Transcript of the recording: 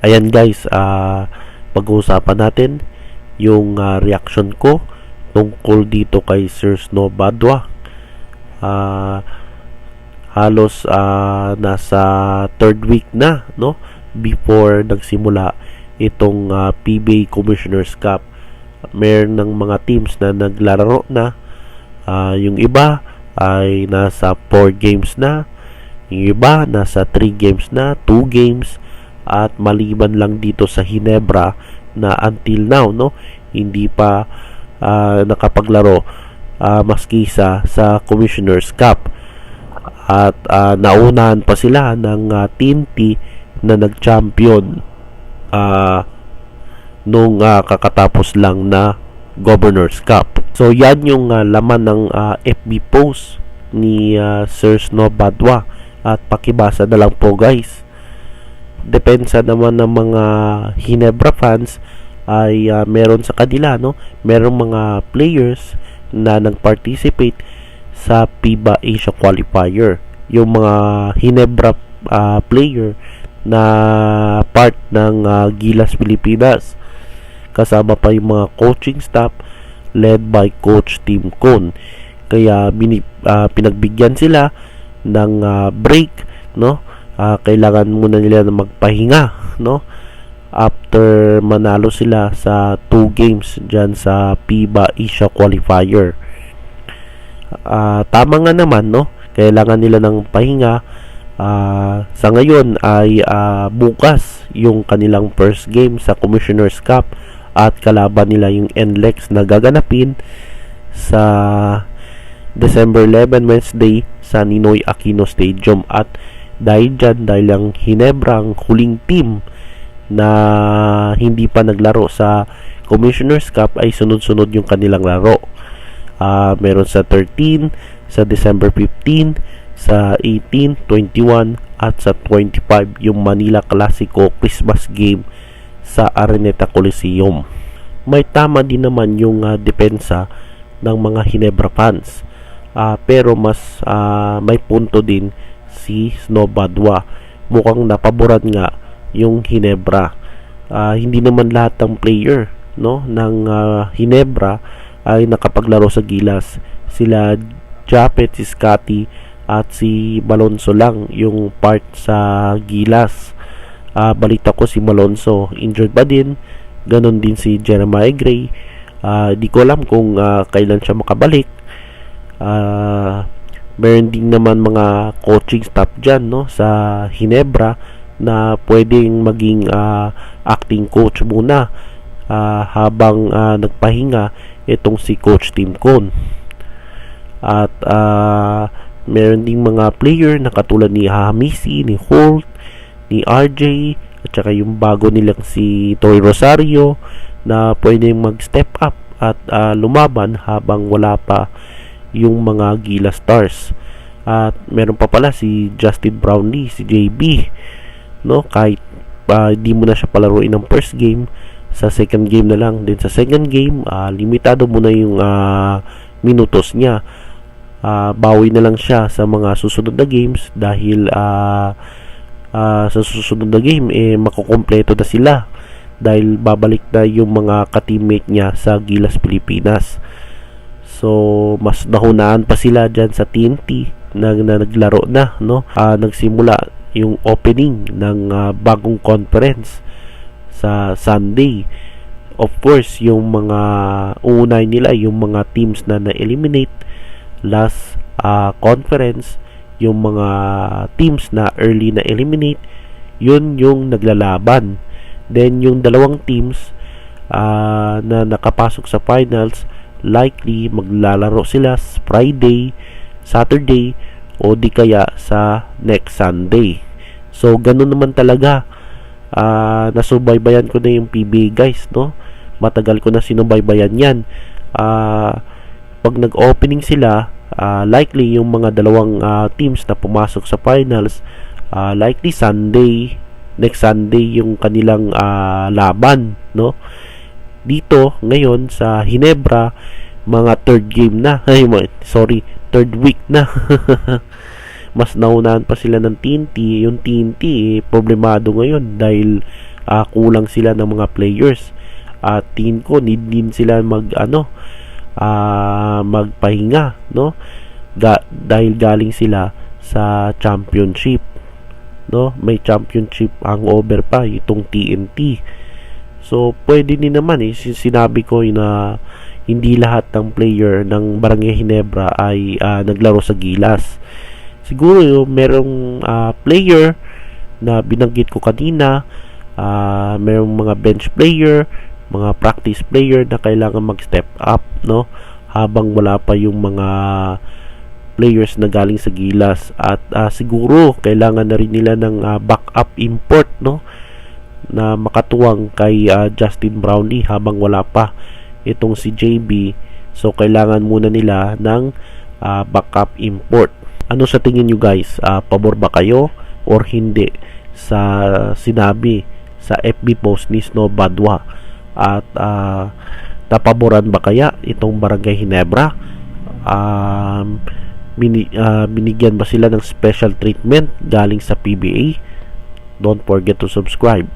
Ayan guys, pag-uusapan natin yung reaction ko tungkol dito kay Sir Snow Badwa. Ah, Halos nasa third week na, no, before nagsimula itong PBA Commissioner's Cup. Meron ng mga teams na naglalaro na. Yung iba ay nasa 4 games na, yung iba nasa 3 games na, 2 games, at maliban lang dito sa Ginebra na until now, no, hindi pa nakapaglaro maski sa Commissioner's Cup. At naunahan pa sila ng TNT na nag-champion nung kakatapos lang na Governor's Cup. So yan yung laman ng FB post ni Sir Snow Badwa, at pakibasa na lang po guys. Depensa naman ng mga Ginebra fans ay meron sa kanila, no, merong mga players na nag-participate sa FIBA Asia Qualifier. Yung mga Ginebra player na part ng Gilas Pilipinas, kasama pa yung mga coaching staff led by Coach Tim Con. Kaya pinagbigyan sila ng break, no. Kailangan muna nila na magpahinga, no, after manalo sila sa 2 games dyan sa FIBA Asia Qualifier. Tama nga naman, no, kailangan nila ng pahinga. Sa ngayon ay bukas yung kanilang first game sa Commissioner's Cup, at kalaban nila yung NLEX na gaganapin sa December 11, Wednesday, sa Ninoy Aquino Stadium. At dahil ang Ginebra ang huling team na hindi pa naglaro sa Commissioner's Cup, ay sunod-sunod yung kanilang laro. Meron sa 13, sa December 15, sa 18, 21, at sa 25 yung Manila Clasico Christmas game sa Araneta Coliseum. May tama din naman yung depensa ng mga Ginebra fans, pero mas may punto din si Snow Badwa. Mukhang napaboran nga yung Ginebra. Hindi naman lahat ng player, no, ng Ginebra ay nakapaglaro sa Gilas. Sila Japet, si Scotty, at si Malonzo lang yung part sa Gilas. Balita ko si Malonzo injured pa din, ganon din si Jeremiah Gray. Di ko alam kung kailan siya makabalik. Meron din naman mga coaching staff dyan, no, sa Ginebra na pwedeng maging acting coach muna habang nagpahinga itong si Coach Tim Con. At meron ding mga player na katulad ni Hamisi, ni Holt, ni RJ, at saka yung bago nilang si Toy Rosario na pwedeng mag-step up at lumaban habang wala pa yung mga Gilas Stars. At meron pa pala si Justin Brownlee, si JB, no, kahit di mo na siya palaruin ng first game, sa second game na lang. Then sa second game, limitado muna yung minutos niya. Bawi na lang siya sa mga susunod na games, dahil sa susunod na game makukumpleto na sila, dahil babalik na yung mga ka-teammate niya sa Gilas Pilipinas. So mas nahunahan pa sila dyan sa TNT na naglaro na, no. Nagsimula yung opening ng bagong conference sa Sunday. Of course, yung mga uunay nila yung mga teams na na-eliminate last conference, yung mga teams na early na eliminate, yun yung naglalaban. Then yung dalawang teams na nakapasok sa finals, likely maglalaro sila Friday, Saturday, o di kaya sa next Sunday. So ganun naman talaga. Nasubaybayan ko na yung PBA guys, no. Matagal ko na sinubaybayan yan. Pag nag-opening sila, likely yung mga dalawang teams na pumasok sa finals, likely next Sunday yung kanilang laban, no. Dito ngayon sa Ginebra, mga third week na. Mas naunahan pa sila ng TNT. Yung TNT problemado ngayon dahil kulang sila ng mga players. At tingin ko need din sila magpahinga, no? Dahil galing sila sa championship, no? May championship hangover pa itong TNT. So pwede din naman sinabi ko na hindi lahat ng player ng Barangay Ginebra ay naglaro sa Gilas. Siguro merong player na binanggit ko kanina, merong mga bench player, mga practice player na kailangan mag-step up, no? Habang wala pa yung mga players na galing sa Gilas. At siguro kailangan na rin nila ng backup import, no? Na makatuwang kay Justin Brownlee habang wala pa itong si JB. So kailangan muna nila ng backup import. Ano sa tingin nyo guys? Pabor ba kayo or hindi sa sinabi sa FB post ni Snow Badwa? At napaboran ba kaya itong Barangay Ginebra? Binigyan ba sila ng special treatment galing sa PBA? Don't forget to subscribe.